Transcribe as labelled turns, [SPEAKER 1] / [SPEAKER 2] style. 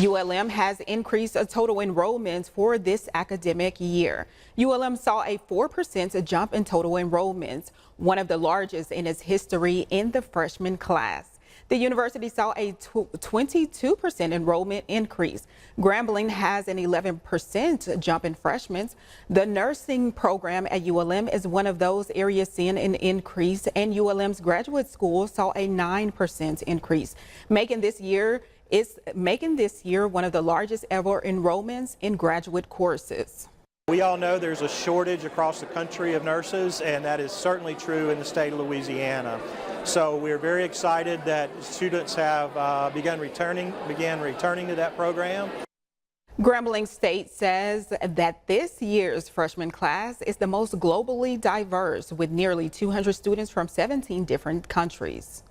[SPEAKER 1] ULM has increased total enrollments for this academic year. ULM saw a 4% jump in total enrollments, one of the largest in its history in the freshman class. The university saw a 22% enrollment increase. Grambling has an 11% jump in freshmen. The nursing program at ULM is one of those areas seeing an increase, and ULM's graduate school saw a 9% increase, making this year one of the largest ever enrollments in graduate courses.
[SPEAKER 2] We all know there's a shortage across the country of nurses, and that is certainly true in the state of Louisiana. So we're very excited that students have began returning to that program.
[SPEAKER 1] Grambling State says that this year's freshman class is the most globally diverse, with nearly 200 students from 17 different countries.